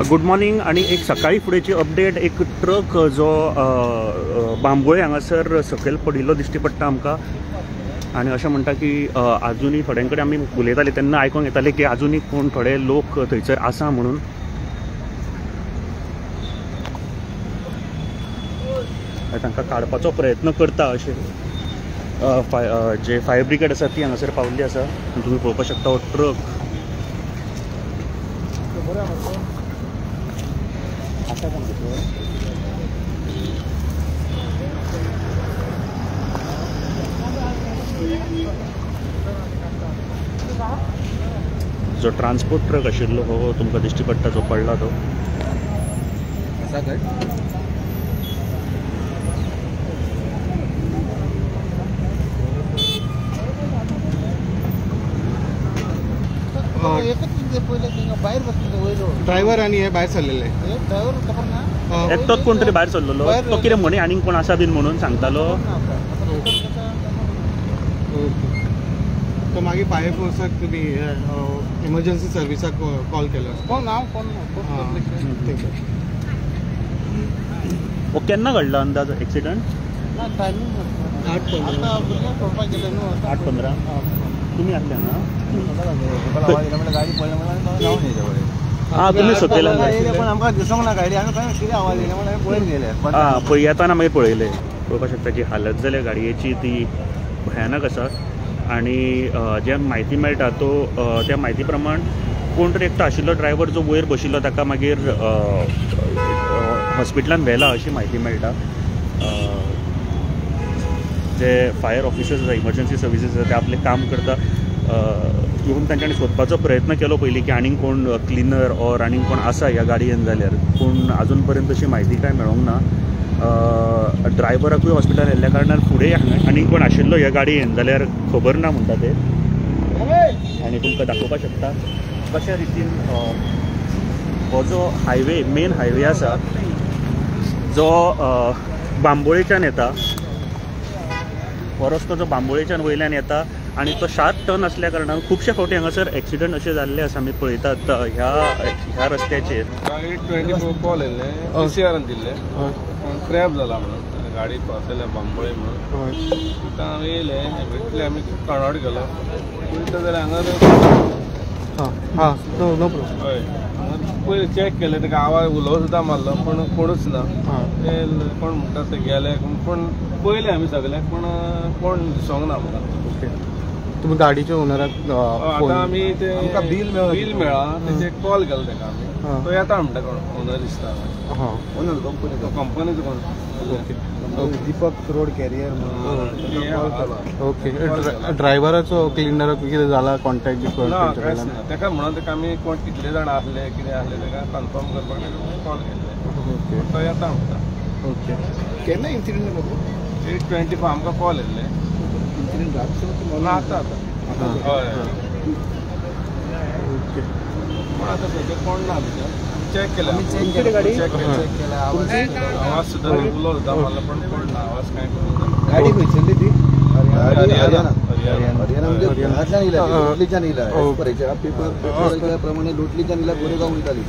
Good morning. आणि एक सकाळी फुडेंची अपडेट, एक ट्रक जो बांबोळे हांगासर सकयल पडिल्लो दिश्टी पडटा आमकां। आनी अशें म्हणटा की आजुनूय थोड्यां कडेन आमी उलयताले तेन्ना आयकूंक येतालें की आजुनूय कोण थोडे लोक थंयसर आसा म्हणून। तांकां काडपाचो प्रयत्न करता अशें जे फायर ब्रिगेड आसा ती हांगासर पाविल्ली आसा। तुमी पळोवपाक शकता हो ट्रक जो ट्रान्सपोर्ट ट्रक आशिल्लो हो तुमकां दिश्टी पडटा, जो पडला तो। ड्रायव्हर आणि हे भायर सरलेले। एकटोच कोण तरी भायर सरलेलो, तो कितें म्हणे आनीक कोण आसा बीन म्हणून सांगतालो। तो मागीर फायर फोर्साक तुमी इमर्जन्सी सर्विसाक कॉल केलो। हो केन्ना घडला अंदाज एक्सिडंट? 8:15 तुम्ही आसले ना? हां, तुम्ही सकयल पळय येताना मागीर पळयले। पळोवपाक शकता जी हालत जाल्या गाडयेची ती भयानक आसा। आणि जे म्हायती मेळटा तो त्या म्हायती प्रमाण कोण तरी एकटो आशिल्लो ड्रायव्हर जो वयर बशिल्लो ताका मागीर हॉस्पिटलांत व्हेला अशी म्हायती मेळटा। जे फायर ऑफिसर्स आसा, इमर्जन्सी सर्विसीस आसा, ते आपले काम करता। इवन तांच्यांनी सोदपाचो प्रयत्न केलो पयलीं की आनीक कोण क्लिनर ऑर आनीक कोण आसा ह्या गाडयेन जाल्यार, पूण आजून पर्यंत अशी म्हायती कांय मेळोंक ना। ड्रायव्हराकूय हॉस्पिटल व्हेल्ल्या कारणान फुडें आनीक कोण आशिल्लो ह्या गाडयेन जाल्यार खबर ना म्हणटा ते। आनी तुमकां दाखोवपाक शकता कशा रितीन हो जो हायवे, मेन हायवे आसा जो बांबोळेच्यान येता, हो रस्तो जो बांबोळेच्यान वयल्यान येता आणि तो शार्प टर्न असल्या कारणान खुबशे फावटी हांगासर एक्सिडंट अशे जाल्ले आसा। आमी पळयतात ह्या रस्त्याचेर 24 कॉल येयल्ले PCRन दिल्ले, क्रॅप जाला म्हणून गाडी पावतले बांबोळे म्हणून। तिका हांव येयले, भेटले, आमी काणोड गेलो, पळयता जाल्यार हांगा नो प्रॉब्लेम। हय, पयलीं चॅक केलें, ताका आवाज उलो सुद्दां मारलो पूण कोणूच ना। ते कोण म्हणटा ते गेले, पूण पयले आमी सगळ्याक, पूण कोण दिसोंक ना म्हाका। तुम्ही गाडीच्या ओनराक आतां आमी ते बील मेळ्ळा, तेचे कॉल केलो ताका आमी, तो येता म्हणटा कोण ओनर दिसता। कंपनीचो कोण दीपक रोड कॅरियर। ओके, ड्रायव्हराचो क्लिनराक कितें जाला कॉन्टॅक्ट ताका म्हणून ताका आमी कोण कितले जाण आसले कितें आसले ताका कन्फर्म करपाक कॉल केल्ले, तो येता म्हणटा। ओके, केन्ना इन्सिडेंट जालो? 8:25 आमकां कॉल येयल्ले। इन्सिडेंट ना आतां हय। ओके, पूण आतां थंयसर कोण ना भितर, चॅक केला गाडी चॅक केला, आवाज सुद्दां उलो सुद्दां मारलो पण कोण ना, आवाज कांय करूंक ना। गाडी खंयसरली ती? हरियाणा म्हणजे हातल्यान इला, लोटलीच्यान इला, पेपर प्रमाणे लोटलीच्यान इला गोरेगाव वयताली।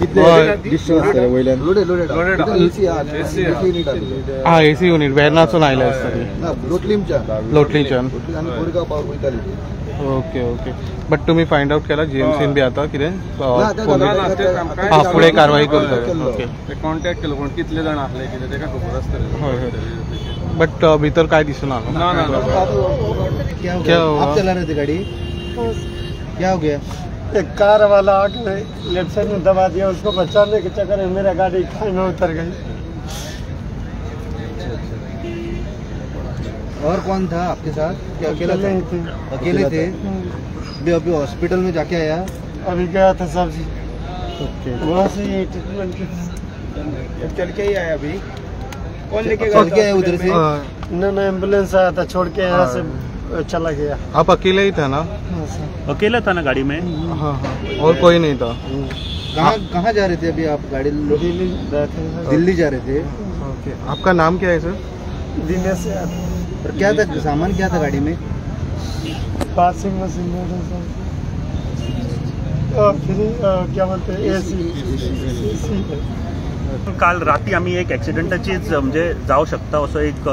AC युनिट वेर्नासून आयले आसता लोटलीच्यान आनी गोरेगाव पावत वयताली। ओके ओके, बट तुम्ही फाइंड आउट केला GMCन बी आता कितें फुडें कारवाई करता? ओके, ते कॉन्टॅक्ट केलो, कोण कितले जाण आसले कितें ताका खबर आसतलें। बट भीतर काय दिसना? ना ना क्या हुआ? आप चला रहे थे गाड़ी? क्या हो गया? एक कार वाला आके लेफ्ट साइड में दबा दिया, उसको बचाने के चक्कर में मेरा गाड़ी खाई में उतर गई। और कौन था आपके साथ? क्या अकेला थे? अकेले थे। अभी हॉस्पिटल में जाके आया? अभी गया था सब्जी, ओके, वहाँ से ये ट्रीटमेंट चल के ही आया। अभी कौन लेके आया उधर से? ना एम्बुलेंस आया था, छोड़ के यहाँ से चला गया। आप अकेले ही था ना? अकेला था ना गाड़ी में? हाँ हाँ, और कोई नहीं था। कहाँ जा रहे थे अभी आप? गाड़ी दिल्ली जा रहे थे। ओके, आपका नाम क्या है सर? दिनेश। क्या था सामान, क्या था गाड़ी में? Passing machine. फ्री क्या बोलते हैं AC है। काल राती आमी एक एक्सिडेंटाचीच म्हणजे जावं शकता असो एक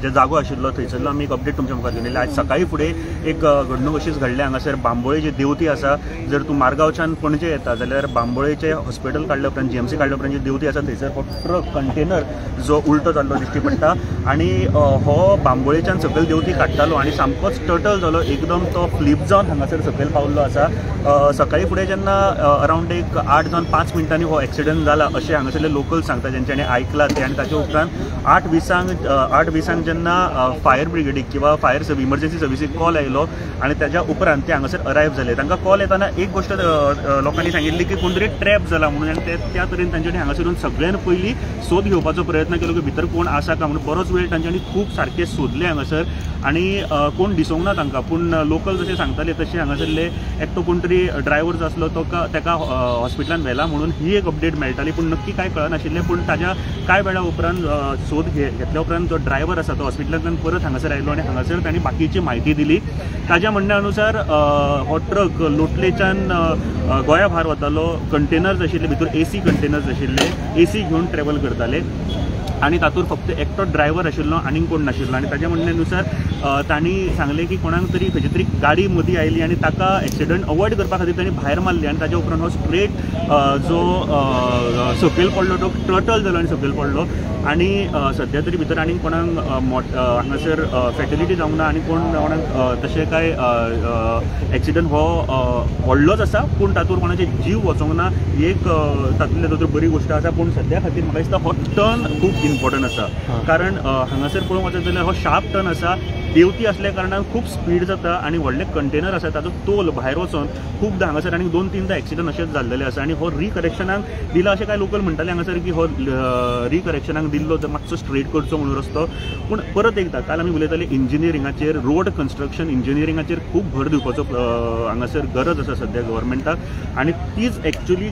जे जागो आशिल्लो थंयसरलो आमी एक अपडेट तुमच्या मुखार घेवन येयले। आज सकाळी फुडें एक घडणूक अशीच घडल्या हांगासर बांबोळे जे देवती आसा, जर तूं मारगांवच्यान पणजे येता जाल्यार बांबोळेचे हॉस्पिटल काडल्या उपरांत GMC काडल्या उपरांत जी देवती आसा थंयसर हो ट्रक कंटेनर जो उलटो जाल्लो दिश्टी पडटा आनी हो बांबोळेच्यान सकयल देवती काडटालो आनी सामकोच टर्टल जालो, एकदम तो फ्लिप जावन हांगासर सकयल पावल्लो आसा। सकाळी फुडें जेन्ना अरावंड एक 8 जावन 5 मिनटांनी हो एक्सिडंट जाला अशें हांगासरले लोकल सांगता, जेंच्यांनी आयकलां ते। आनी ताचे उपरांत 8:20 जेन्ना फायर ब्रिगेडीक किंवा फायर इमर्जन्सी सर्विसीक कॉल आयलो आनी त्याच्या उपरांत ते हांगासर अरायव जाले। तांकां कॉल येताना एक गोश्ट लोकांनी सांगिल्ली की कोण तरी ट्रॅप जाला म्हणून, आनी त्या तरेन तांच्यांनी हांगासरून सगळ्यान पयलीं सोद घेवपाचो प्रयत्न केलो की भितर कोण आसा काय म्हणून। बरोच वेळ तांच्यांनी खूब सारके सोदले हांगासर आनी कोण दिसूंक ना तांकां, पूण लोकल जशें सांगताले तशें हांगासरले एकटो कोण तरी ड्रायव्हर जो आसलो तो ताका हॉस्पिटलांत व्हेला म्हणून ही एक अपडेट मेळटाली, पूण नक्की काय कळनाशिल्लें। पूण ताच्या कांय वेळा उपरांत सोद घेतल्या उपरांत जो ड्रायव्हर आसा तो हॉस्पिटलांतल्यान परत हांगासर आयलो आनी हांगासर तांणी बाकीची म्हायती दिली। ताच्या म्हणण्या अनुसार हो ट्रक लोटलेच्यान गोंया भायर वतालो, कंटेनर्स आशिल्ले भितर AC कंटेनर्स आशिल्ले, AC घेवन ट्रॅव्हल करताले आनी तातूंत फक्त एकटो ड्रायव्हर आशिल्लो आनीक कोण नाशिल्लो। आनी ताच्या म्हणण्यानुसार तांणी सांगलें की कोणाक तरी खंयची तरी गाडी मदीं आयली आनी ताका एक्सिडंट अवॉयड करपा खातीर तांणी भायर मारली आनी ताच्या उपरांत हो स्ट्रेट जो सकयल पडलो तो टर्टल जालो आनी सकयल पडलो। आनी सद्या तरी भितर आनीक कोणाक हांगासर फॅटिलिटी जावंक ना आनी कोणाक तशें कांय एक्सिडंट हो व्हडलोच आसा, पूण तातूंत कोणाचे जीव वचोंक ना ही एक तातूंतल्या तातूंत बरी गोश्ट आसा। पूण सद्या खातीर म्हाका दिसता हो टर्न खूब इम्पॉर्टंट आसा, कारण हांगासर पळोवंक वचत जाल्यार हो शार्प टर्न आसा, देवती असल्या कारणान खूब स्पीड जाता आनी व्हडले कंटेनर आसा ताचो तोल भायर वचोन खूबदां हांगासर आनी 2-3 एक्सिडंट अशेंच जाल्लेले आसा। आनी हो रिकरेक्शनाक दिला अशें कांय लोकल म्हणटाले हांगासर की हो रिकरेक्शनाक दिल्लो तर मातसो स्ट्रेट करचो म्हणून रस्तो। पूण परत एकदा काल आमी उलयताले इंजिनियरिंगाचेर, रोड कन्स्ट्रक्शन इंजिनियरिंगाचेर खूब भर दिवपाचो हांगासर गरज आसा सद्या गव्हर्मेंटाक। आनी तीच एक्चुअली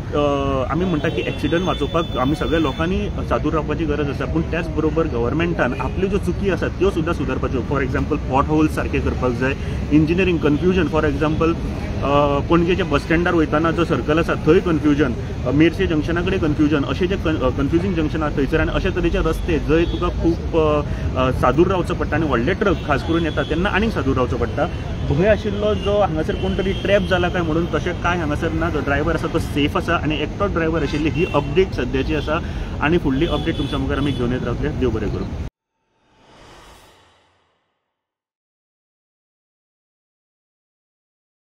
आमी म्हणटा की एक्सिडंट वाचोवपाक आमी सगळ्या लोकांनी सादूर रावपाची गरज आसा, पूण त्याच बरोबर गव्हर्मेंटान आपल्यो ज्यो चुकी आसात त्यो सुद्दां सुदारपाच्यो। फॉर एक्झाम्पल पॉट होल्स सारके करपाक जाय, इंजिनियरींग कन्फ्युजन, फॉर एक्झाम्पल पणजेच्या बस स्टँडार वयताना जो सर्कल आसा थंय कन्फ्युजन, मेर्शे जंक्शना कडेन कन्फ्युजन, अशें जे कन्फ्युजींग जंक्शन आसा थंयसर आनी अशे तरेचे रस्ते जंय तुका खूब सादूर रावचो पडटा आनी व्हडले ट्रक खास करून येता तेन्ना आनीक सादूर रावचो पडटा। भंय आशिल्लो जो हांगासर कोण तरी ट्रॅप जाला काय म्हणून तशें कांय हांगासर ना, जो ड्रायव्हर आसा तो सेफ आसा आनी एकटोच ड्रायव्हर आशिल्ली ही अपडेट सद्याची आसा। आनी फुडली अपडेट तुमच्या मुखार आमी घेवन येत रावतले। देव बरें करूं।